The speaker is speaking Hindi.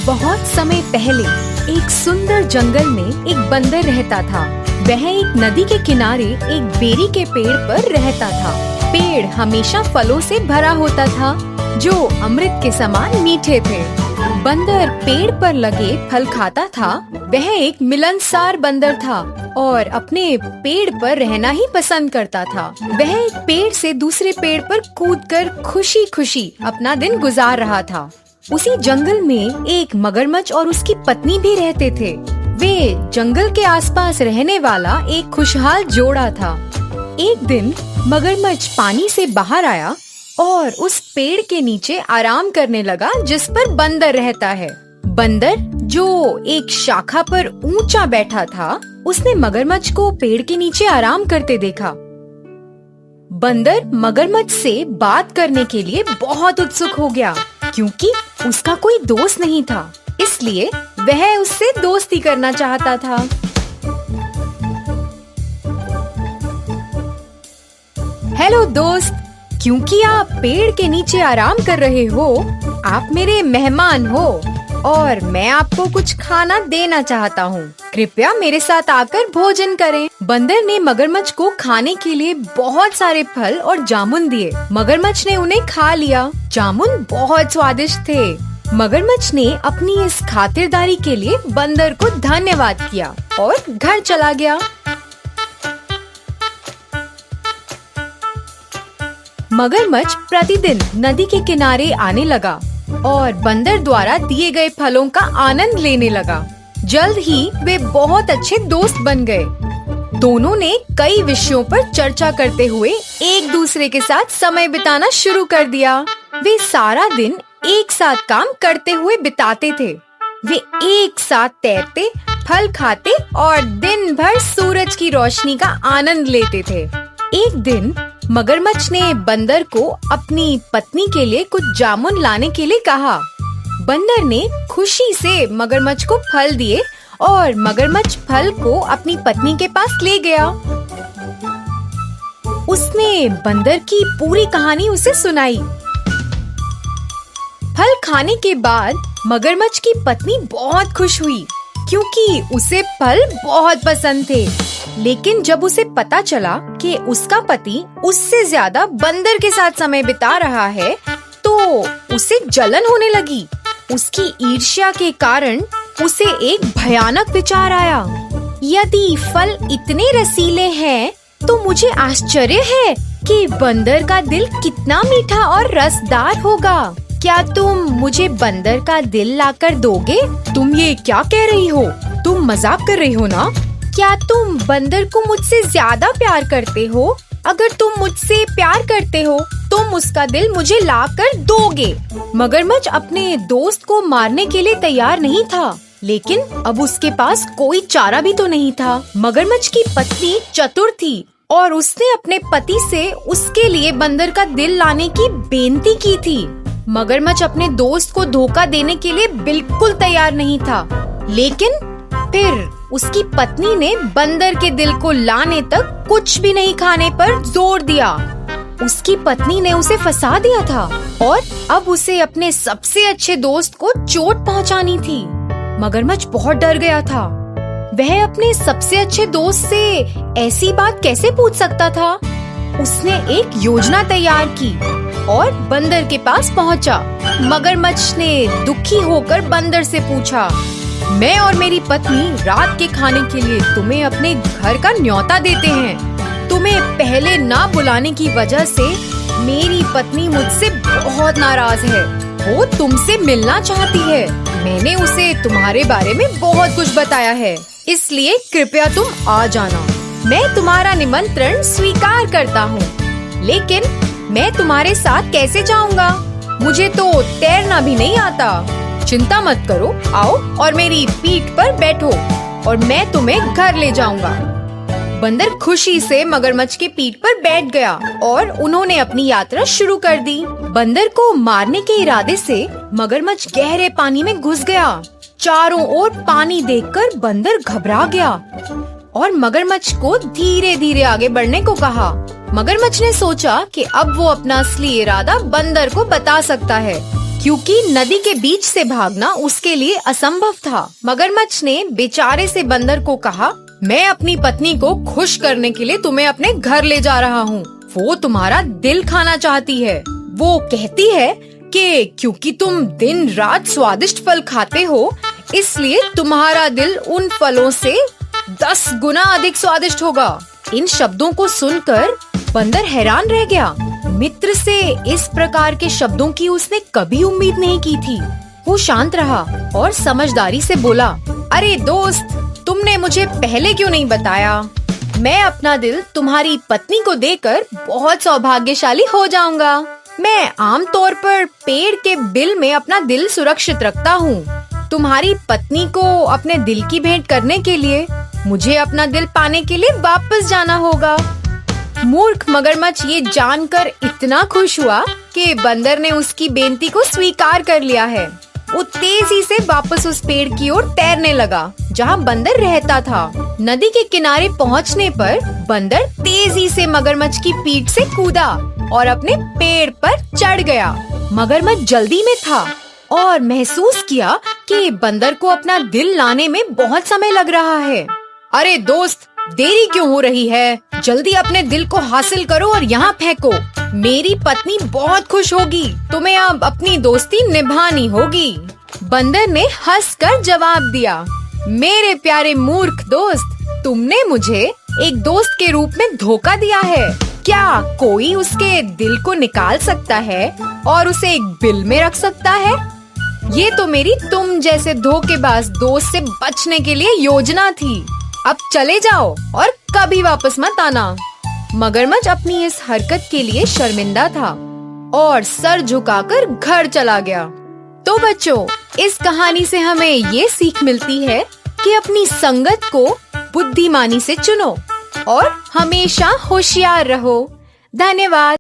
बहुत समय पहले एक सुंदर जंगल में एक बंदर रहता था। वह एक नदी के किनारे एक बेरी के पेड़ पर रहता था। पेड़ हमेशा फलों से भरा होता था जो अमृत के समान मीठे थे। बंदर पेड़ पर लगे फल खाता था। वह एक मिलनसार बंदर था और अपने पेड़ पर रहना ही पसंद करता था। वह एक पेड़ से दूसरे पेड़ पर कूदकर खुशी खुशी अपना दिन गुजार रहा था। उसी जंगल में एक मगरमच्छ और उसकी पत्नी भी रहते थे। वे जंगल के आसपास रहने वाला एक खुशहाल जोड़ा था। एक दिन मगरमच्छ पानी से बाहर आया और उस पेड़ के नीचे आराम करने लगा जिस पर बंदर रहता है। बंदर जो एक शाखा पर ऊंचा बैठा था, उसने मगरमच्छ को पेड़ के नीचे आराम करते देखा। बंदर मगरमच्छ से बात करने के लिए बहुत उत्सुक हो गया क्योंकि उसका कोई दोस्त नहीं था, इसलिए वह उससे दोस्ती करना चाहता था। हेलो दोस्त, क्योंकि आप पेड़ के नीचे आराम कर रहे हो, आप मेरे मेहमान हो और मैं आपको कुछ खाना देना चाहता हूँ। कृपया मेरे साथ आकर भोजन करें। बंदर ने मगरमच्छ को खाने के लिए बहुत सारे फल और जामुन दिए। मगरमच्छ ने उन्हें खा लिया। जामुन बहुत स्वादिष्ट थे। मगरमच्छ ने अपनी इस खातिरदारी के लिए बंदर को धन्यवाद किया और घर चला गया। मगरमच्छ प्रतिदिन नदी के किनारे आने लगा और बंदर द्वारा दिए गए फलों का आनंद लेने लगा। जल्द ही वे बहुत अच्छे दोस्त बन गए। दोनों ने कई विषयों पर चर्चा करते हुए एक दूसरे के साथ समय बिताना शुरू कर दिया। वे सारा दिन एक साथ काम करते हुए बिताते थे। वे एक साथ तैरते, फल खाते और दिन भर सूरज की रोशनी का आनंद लेते थे। एक दिन मगरमच्छ ने बंदर को अपनी पत्नी के लिए कुछ जामुन लाने के लिए कहा। बंदर ने खुशी से मगरमच्छ को फल दिए और मगरमच्छ फल को अपनी पत्नी के पास ले गया। उसने बंदर की पूरी कहानी उसे सुनाई। फल खाने के बाद मगरमच्छ की पत्नी बहुत खुश हुई क्योंकि उसे फल बहुत पसंद थे। लेकिन जब उसे पता चला कि उसका पति उससे ज्यादा बंदर के साथ समय बिता रहा है, तो उसे जलन होने लगी। उसकी ईर्ष्या के कारण उसे एक भयानक विचार आया। यदि फल इतने रसीले हैं, तो मुझे आश्चर्य है कि बंदर का दिल कितना मीठा और रसदार होगा। क्या तुम मुझे बंदर का दिल लाकर दोगे? तुम ये क्या कह रही हो? तुम मजाक कर रही हो ना? क्या तुम बंदर को मुझसे ज्यादा प्यार करते हो? अगर तुम मुझसे प्यार करते हो, तुम उसका दिल मुझे लाकर दोगे। मगरमच्छ अपने दोस्त को मारने के लिए तैयार नहीं था, लेकिन अब उसके पास कोई चारा भी तो नहीं था। मगरमच्छ की पत्नी चतुर थी और उसने अपने पति से उसके लिए बंदर का दिल लाने की बेनती की थी। मगरमच्छ अपने दोस्त को धोखा देने के लिए बिल्कुल तैयार नहीं था, लेकिन फिर उसकी पत्नी ने बंदर के दिल को लाने तक कुछ भी नहीं खाने पर जोर दिया। उसकी पत्नी ने उसे फंसा दिया था और अब उसे अपने सबसे अच्छे दोस्त को चोट पहुंचानी थी। मगरमच्छ बहुत डर गया था। वह अपने सबसे अच्छे दोस्त से ऐसी बात कैसे पूछ सकता था? उसने एक योजना तैयार की और बंदर के पास पहुंचा। मगरमच्छ ने दुखी होकर बंदर से पूछा, मैं और मेरी पत्नी रात के खाने के लिए तुम्हें अपने घर का न्योता देते हैं। तुम्हें पहले ना बुलाने की वजह से मेरी पत्नी मुझसे बहुत नाराज है। वो तुमसे मिलना चाहती है। मैंने उसे तुम्हारे बारे में बहुत कुछ बताया है, इसलिए कृपया तुम आ जाना। मैं तुम्हारा निमंत्रण स्वीकार करता हूँ, लेकिन मैं तुम्हारे साथ कैसे जाऊँगा? मुझे तो तैरना भी नहीं आता। चिंता मत करो, आओ और मेरी पीठ पर बैठो और मैं तुम्हें घर ले जाऊंगा। बंदर खुशी से मगरमच्छ की पीठ पर बैठ गया और उन्होंने अपनी यात्रा शुरू कर दी। बंदर को मारने के इरादे से मगरमच्छ गहरे पानी में घुस गया। चारों ओर पानी देखकर बंदर घबरा गया और मगरमच्छ को धीरे धीरे आगे बढ़ने को कहा। मगरमच्छ ने सोचा कि अब वो अपना असली इरादा बंदर को बता सकता है, क्योंकि नदी के बीच से भागना उसके लिए असंभव था। मगरमच्छ ने बेचारे से बंदर को कहा, मैं अपनी पत्नी को खुश करने के लिए तुम्हें अपने घर ले जा रहा हूँ। वो तुम्हारा दिल खाना चाहती है। वो कहती है कि क्योंकि तुम दिन रात स्वादिष्ट फल खाते हो, इसलिए तुम्हारा दिल उन फलों से 10 गुना अधिक स्वादिष्ट होगा। इन शब्दों को सुनकर बंदर हैरान रह गया। मित्र से इस प्रकार के शब्दों की उसने कभी उम्मीद नहीं की थी। वो शांत रहा और समझदारी से बोला, अरे दोस्त, तुमने मुझे पहले क्यों नहीं बताया? मैं अपना दिल तुम्हारी पत्नी को देकर बहुत सौभाग्यशाली हो जाऊंगा। मैं आमतौर पर पेड़ के बिल में अपना दिल सुरक्षित रखता हूँ। तुम्हारी पत्नी को अपने दिल की भेंट करने के लिए मुझे अपना दिल पाने के लिए वापस जाना होगा। मूर्ख मगरमच्छ ये जानकर इतना खुश हुआ कि बंदर ने उसकी बेनती को स्वीकार कर लिया है। वो तेजी से वापस उस पेड़ की ओर तैरने लगा जहाँ बंदर रहता था। नदी के किनारे पहुँचने पर बंदर तेजी से मगरमच्छ की पीठ से कूदा और अपने पेड़ पर चढ़ गया। मगरमच्छ जल्दी में था और महसूस किया कि बंदर को अपना दिल लाने में बहुत समय लग रहा है। अरे दोस्त, देरी क्यों हो रही है? जल्दी अपने दिल को हासिल करो और यहाँ फेंको। मेरी पत्नी बहुत खुश होगी। तुम्हें अब अपनी दोस्ती निभानी होगी। बंदर ने हंसकर जवाब दिया, मेरे प्यारे मूर्ख दोस्त, तुमने मुझे एक दोस्त के रूप में धोखा दिया है। क्या कोई उसके दिल को निकाल सकता है और उसे एक बिल में रख सकता है? ये तो मेरी तुम जैसे धोखेबाज दोस्त से बचने के लिए योजना थी। अब चले जाओ और कभी वापस मत आना। मगरमच्छ अपनी इस हरकत के लिए शर्मिंदा था और सर झुकाकर घर चला गया। तो बच्चों, इस कहानी से हमें ये सीख मिलती है कि अपनी संगत को बुद्धिमानी से चुनो और हमेशा होशियार रहो। धन्यवाद।